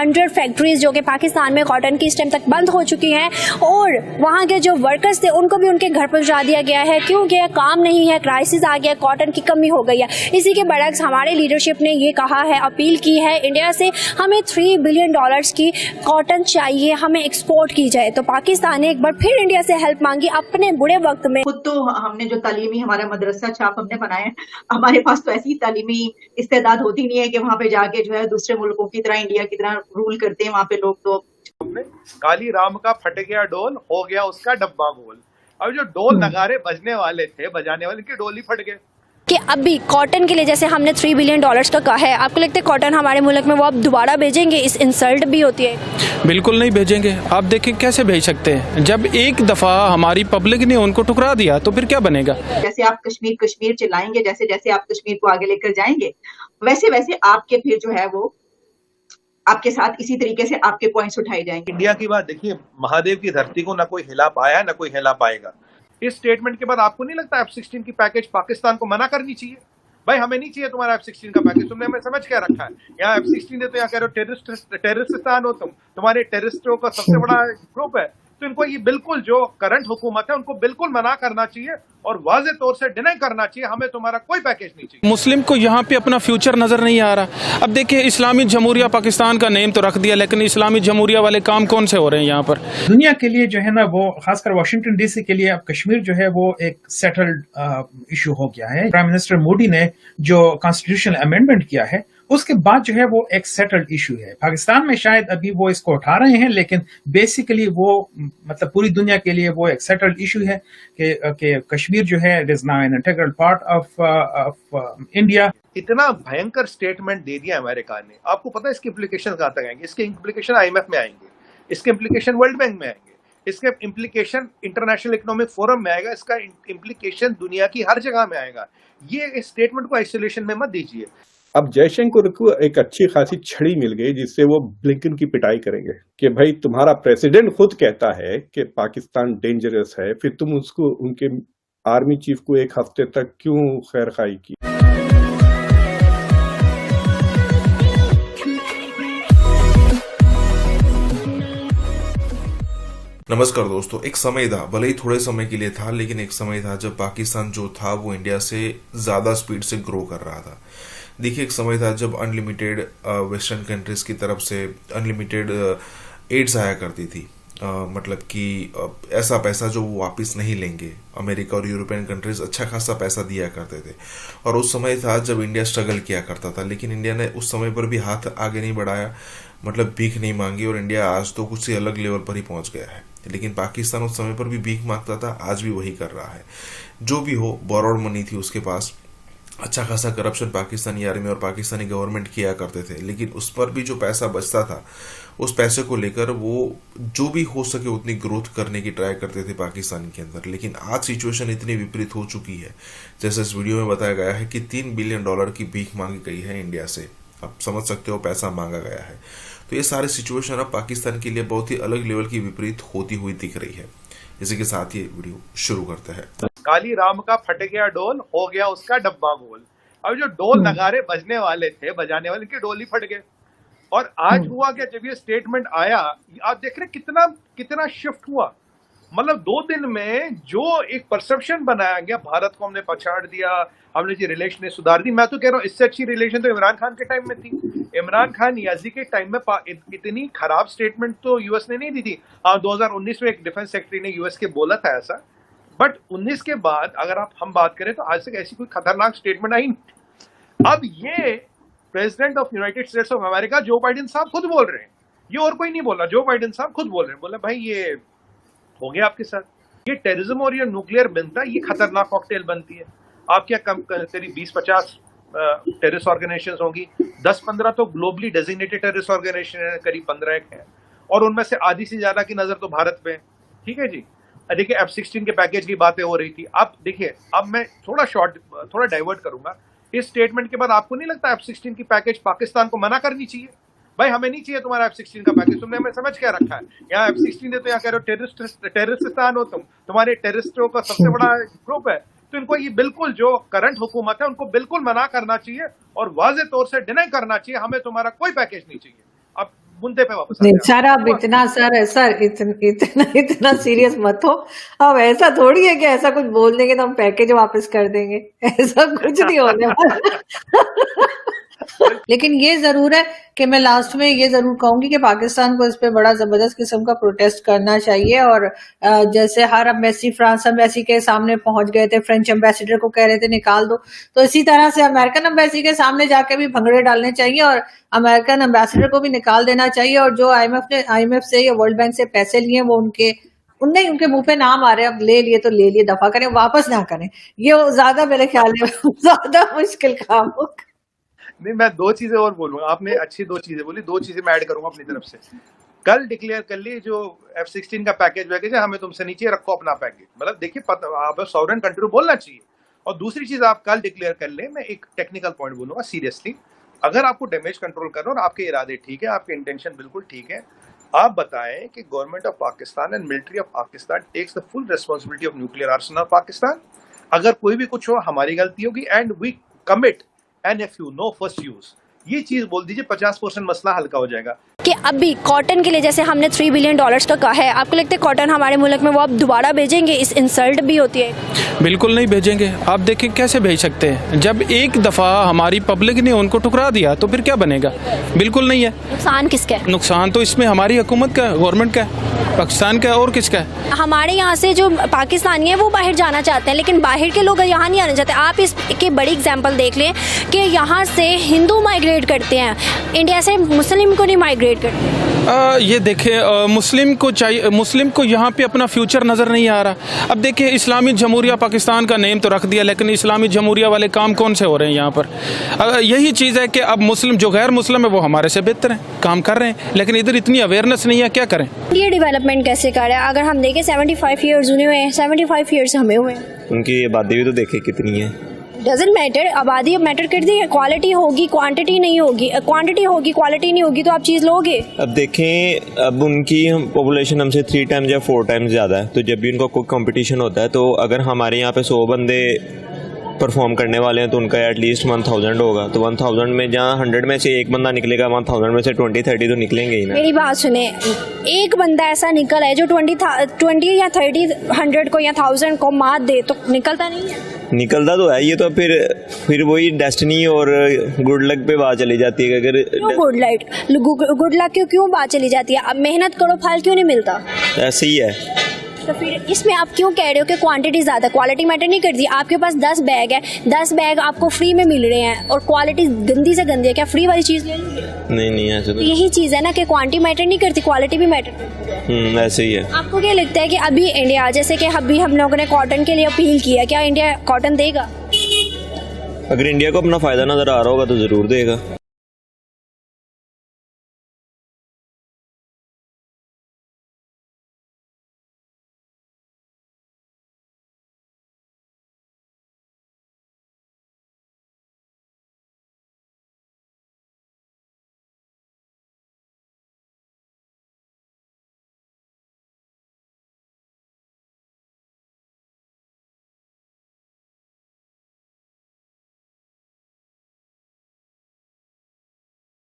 100 factories जो कि पाकिस्तान में कॉटन की इस टाइम तक बंद हो चुकी हैं और वहाँ के जो वर्कर्स थे उनको भी उनके घर पहुँचा दिया गया है क्योंकि काम नहीं है, क्राइसिस आ गया, कॉटन की कमी हो गई है। इसी के बरक्स हमारे लीडरशिप ने ये कहा है, अपील की है इंडिया से, हमें $3 बिलियन की कॉटन चाहिए, हमें एक्सपोर्ट की जाए। तो पाकिस्तान ने एक बार फिर इंडिया से हेल्प मांगी अपने बुरे वक्त में। खुद तो हमने जो तालीमी हमारा मदरसा छाप हमने बनाया, हमारे पास तो ऐसी तालीमी इस्तेदाद होती नहीं है कि वहाँ पे जाके जो है दूसरे मुल्कों की तरह इंडिया की तरह रूल करते हैं वहाँ पे लोग। तो काली राम का फट गया डोल, हो गया उसका डब्बा गोल। अब जो डोल नगारे बजने वाले थे, बजाने वाले, की डोल ही फट गए कि अभी कॉटन के लिए जैसे हमने $3 बिलियन का कहा है, आपको लगता है कॉटन हमारे मुल्क में वो अब दोबारा भेजेंगे? इस इंसल्ट भी होती है। बिल्कुल नहीं भेजेंगे। आप देखें कैसे भेज सकते हैं, जब एक दफा हमारी पब्लिक ने उनको ठुकरा दिया तो फिर क्या बनेगा। जैसे आप कश्मीर कश्मीर चिल्लाएंगे, जैसे जैसे आप कश्मीर को आगे लेकर जाएंगे, वैसे वैसे आपके फिर जो है वो आपके साथ इसी तरीके से आपके पॉइंट्स उठाए जाएंगे। इंडिया की बात देखिए, महादेव की धरती को ना कोई हिला पाया, ना कोई हिला पाएगा। इस स्टेटमेंट के बाद आपको नहीं लगता F-16 की पैकेज पाकिस्तान को मना करनी चाहिए? भाई हमें नहीं चाहिए तुम्हारा F-16 का पैकेज, तुमने हमें समझ क्या रखा है? यहाँ F-16 देते, यहाँ कह रहे हो टेररिस्तान हो तुम, तुम्हारे टेररिस्टों का सबसे बड़ा ग्रुप है। तो इनको ये बिल्कुल जो करंट हुकूमत है उनको बिल्कुल मना करना चाहिए और वाज़े तौर से डिनाई करना चाहिए, हमें तुम्हारा कोई पैकेज नहीं चाहिए। मुस्लिम को यहाँ पे अपना फ्यूचर नजर नहीं आ रहा। अब देखिए, इस्लामी जमहूरिया पाकिस्तान का नेम तो रख दिया, लेकिन इस्लामी जमहूरिया वाले काम कौन से हो रहे हैं यहाँ पर? दुनिया के लिए जो है ना, वो खासकर वाशिंगटन डीसी के लिए अब कश्मीर जो है वो एक सेटल्ड इशू हो गया है। प्राइम मिनिस्टर मोदी ने जो कॉन्स्टिट्यूशनल अमेंडमेंट किया है उसके बाद जो है वो एक सेटल्ड इशू है। पाकिस्तान में शायद अभी वो इसको उठा रहे हैं, लेकिन बेसिकली वो मतलब पूरी दुनिया के लिए वो एक सेटल्ड इशू है कि कश्मीर जो है it is now an integral part of India. इतना भयंकर स्टेटमेंट दे दिया अमेरिका ने, आपको पता है इसके इम्प्लीकेशन कहाँ तक आएंगे? इसके इम्प्लीकेशन IMF में आएंगे, इसके इम्प्लीकेशन वर्ल्ड बैंक में आएंगे, इसके इम्प्लीकेशन इंटरनेशनल इकोनॉमिक फोरम में आएगा, इसका इम्प्लीकेशन दुनिया की हर जगह में आएगा। ये स्टेटमेंट को आइसोलेशन में मत दीजिए। अब जयशंकर को एक अच्छी खासी छड़ी मिल गई जिससे वो ब्लिंकन की पिटाई करेंगे कि भाई तुम्हारा प्रेसिडेंट खुद कहता है कि पाकिस्तान डेंजरस है, फिर तुम उसको उनके आर्मी चीफ को एक हफ्ते तक क्यों खैरखाई की। नमस्कार दोस्तों, एक समय था, भले ही थोड़े समय के लिए था, लेकिन एक समय था जब पाकिस्तान जो था वो इंडिया से ज्यादा स्पीड से ग्रो कर रहा था। देखिए, एक समय था जब अनलिमिटेड वेस्टर्न कंट्रीज की तरफ से अनलिमिटेड एड्स आया करती थी, मतलब कि ऐसा पैसा जो वो वापस नहीं लेंगे। अमेरिका और यूरोपियन कंट्रीज अच्छा खासा पैसा दिया करते थे और उस समय था जब इंडिया स्ट्रगल किया करता था, लेकिन इंडिया ने उस समय पर भी हाथ आगे नहीं बढ़ाया, मतलब भीख नहीं मांगी और इंडिया आज तो कुछ अलग लेवल पर ही पहुंच गया है। लेकिन पाकिस्तान उस समय पर भी भीख मांगता था, आज भी वही कर रहा है। जो भी हो, बोरोड मनी थी उसके पास, अच्छा खासा करप्शन पाकिस्तानी आर्मी और पाकिस्तानी गवर्नमेंट किया करते थे, लेकिन उस पर भी जो पैसा बचता था उस पैसे को लेकर वो जो भी हो सके उतनी ग्रोथ करने की ट्राई करते थे पाकिस्तान के अंदर। लेकिन आज सिचुएशन इतनी विपरीत हो चुकी है, जैसे इस वीडियो में बताया गया है कि $3 बिलियन की भीख मांगी गई है इंडिया से। आप समझ सकते हो पैसा मांगा गया है। तो ये सारी सिचुएशन अब पाकिस्तान के लिए बहुत ही अलग लेवल की विपरीत होती हुई दिख रही है। इसी के साथ ये वीडियो शुरू करते हैं। काली राम का फट गया डोल, हो गया उसका डब्बा गोल। अब जो डोल नगारे बजने वाले थे, बजाने वाले, इनके डोल ही फट गए। और आज हुआ क्या, जब ये स्टेटमेंट आया, आप देख रहे कितना शिफ्ट हुआ। मतलब 2 दिन में जो एक परसेप्शन बनाया गया, भारत को हमने पछाड़ दिया, हमने जी रिलेशन सुधार दी। मैं तो कह रहा हूँ इससे अच्छी रिलेशन तो इमरान खान के टाइम में थी। इमरान खान याजी के टाइम में इतनी खराब स्टेटमेंट तो यूएस ने नहीं दी थी। 2019 में एक डिफेंस सेक्रेटरी ने यूएस के बोला था ऐसा, बट 19 के बाद अगर हम बात करें तो आज तक ऐसी कोई खतरनाक स्टेटमेंट आई नहीं। अब ये president of United states of America Joe Biden साहब खुद बोल रहे हैं, ये और कोई नहीं बोला, जो बाइडेन साहब खुद बोल रहे हैं। बोले भाई ये हो गया आपके साथ, ये टेररिज्म और ये न्यूक्लियर बनता है, ये खतरनाक कॉकटेल बनती है। आप क्या कम करीब 20-50 टेररिस्ट ऑर्गेनाइजेशन होंगी, 10-15 तो ग्लोबली डेजिग्नेटेड टेररिस्ट ऑर्गेनाइजेशन है, करीब 15 एक है, और उनमें से आधी से ज्यादा की नजर तो भारत पे है। ठीक है जी। देखिए F-16 के पैकेज की बातें हो रही थी। अब देखिए, अब मैं थोड़ा डाइवर्ट करूंगा। इस स्टेटमेंट के बाद आपको नहीं लगता F-16 की पैकेज पाकिस्तान को मना करनी चाहिए? भाई हमें नहीं चाहिए तुम्हारा F-16 का पैकेज, तुमने हमें समझ क्या रखा है? यहाँ F-16 देते, यहाँ कह रहे हो टेररिस्तान हो तुम, तुम्हारे टेररिस्टों का सबसे बड़ा ग्रुप है। तो इनको ये बिल्कुल जो करंट हुकूमत है उनको बिल्कुल मना करना चाहिए और वाज़े तौर से डिनाई करना चाहिए, हमें तुम्हारा कोई पैकेज नहीं चाहिए। अब मुद्दे पे वापस नहीं सर, अब इतना इतना सीरियस मत हो। अब ऐसा थोड़ी है कि ऐसा कुछ बोल देंगे तो हम पैकेज वापस कर देंगे, ऐसा कुछ नहीं होने वाला। लेकिन ये जरूर है कि मैं लास्ट में ये जरूर कहूंगी कि पाकिस्तान को इस पे बड़ा जबरदस्त किस्म का प्रोटेस्ट करना चाहिए। और जैसे हर एम्बेसी, फ्रांस एम्बेसी के सामने पहुंच गए थे, फ्रेंच एम्बेसडर को कह रहे थे निकाल दो, तो इसी तरह से अमेरिकन एम्बेसी के सामने जाके भी भंगड़े डालने चाहिए और अमेरिकन एम्बेसडर को भी निकाल देना चाहिए। और जो IMF से या वर्ल्ड बैंक से पैसे लिए वो उनके मुंह पे नाम आ रहे, अब ले लिए तो ले लिए, दफा करें, वापस ना करें। ये ज्यादा मेरे ख्याल में ज्यादा मुश्किल काम होगा। नहीं, मैं दो चीजें और बोलूंगा। आपने अच्छी दो चीजें बोली, दो चीजें मैं ऐड करूंगा अपनी तरफ से। कल डिक्लेयर कर ली जो F-16 का पैकेज है, हमें तुमसे नीचे रखो अपना पैकेज। मतलब देखिए, आप सॉवरेन कंट्री को बोलना चाहिए। और दूसरी चीज आप कल डिक्लेयर कर ले, मैं एक टेक्निकल पॉइंट बोलूंगा सीरियसली, अगर आपको डैमेज कंट्रोल करना और आपके इरादे ठीक है, आपके इंटेंशन बिल्कुल ठीक है, आप बताएं कि government of Pakistan and military of Pakistan takes the full responsibility of nuclear arsenal of Pakistan. अगर कोई भी कुछ हो, हमारी गलती होगी, and we commit NFU, no first use. ये चीज बोल दीजिए, 50% मसला हल्का हो जाएगा। कि अभी कॉटन के लिए जैसे हमने $3 बिलियन का कहा है, आपको लगता है कॉटन हमारे मुल्क में वो अब दोबारा भेजेंगे? इस इंसल्ट भी होती है। बिल्कुल नहीं भेजेंगे। आप देखिए कैसे भेज सकते हैं, जब एक दफ़ा हमारी पब्लिक ने उनको ठुकरा दिया तो फिर क्या बनेगा? बिल्कुल नहीं है। नुकसान किसका है? नुकसान तो इसमें हमारी हुकूमत का, गवर्नमेंट का है, पाकिस्तान का, और किसका है? हमारे यहाँ से जो पाकिस्तानी है वो बाहर जाना चाहते हैं, लेकिन बाहर के लोग यहाँ नहीं आना चाहते। आप इसकी बड़ी एग्जांपल देख लें कि यहाँ से हिंदू माइग्रेट करते हैं, इंडिया से मुस्लिम को नहीं माइग्रेट करते। ये देखें, मुस्लिम को यहाँ पे अपना फ्यूचर नज़र नहीं आ रहा। अब देखिए, इस्लामी जमहूरिया पाकिस्तान का नेम तो रख दिया, लेकिन इस्लामी जमहूरिया वाले काम कौन से हो रहे हैं यहाँ पर? यही चीज़ है कि अब मुस्लिम जो गैर मुस्लिम है वो हमारे से बेहतर हैं, काम कर रहे हैं, लेकिन इधर इतनी अवेयरनेस नहीं है, क्या करें? ये डेवलपमेंट कैसे कर रहा है? अगर हम देखें 75 ईयर्स हुए हैं, 75 ईयर्स हमें हुए हैं। उनकी आबादी भी तो देखे कितनी है। डजंट मैटर, आबादी अब मैटर करती है। क्वालिटी होगी, क्वांटिटी नहीं होगी, क्वांटिटी होगी, क्वालिटी नहीं होगी, तो आप चीज़ लोगे। अब देखें, अब उनकी पॉपुलेशन हमसे 3 टाइम्स या 4 टाइम्स ज़्यादा है, तो जब भी उनका कोई कंपटीशन होता है, तो अगर हमारे यहाँ पे 100 बंदे परफॉर्म करने वाले हैं तो उनका एटलीस्ट 1000 होगा। तो 1000 में जहाँ 100 में से एक बंदा निकलेगा, 1000 में से 20-30 तो निकलेंगे ही ना। मेरी बात सुने, एक बंदा ऐसा निकल है जो 20 या 30, 100 को या 1000 को मात दे, तो निकलता नहीं है। निकलता तो है, ये तो फिर वही डेस्टिनी और गुड लक पे बात चली जाती है। अगर गुड लक क्यों बात चली जाती है? अब मेहनत करो, फल क्यों नहीं मिलता? ऐसे ही है। तो फिर इसमें आप क्यों कह रहे हो कि क्वांटिटी ज़्यादा, क्वालिटी मैटर नहीं करती? आपके पास 10 बैग है, 10 बैग आपको फ्री में मिल रहे हैं और क्वालिटी गंदी से गंदी है, क्या फ्री वाली चीज़ ले लोगे? नहीं ऐसे तो यही चीज़ है ना कि क्वांटिटी मैटर नहीं करती, क्वालिटी भी मैटर करती है। ऐसे ही है। आपको क्या लगता है कि अभी इंडिया, जैसे कि अभी हम लोगों ने कॉटन के लिए अपील किया, क्या इंडिया कॉटन देगा? अगर इंडिया को अपना फ़ायदा नज़र आ रहा होगा तो ज़रूर देगा।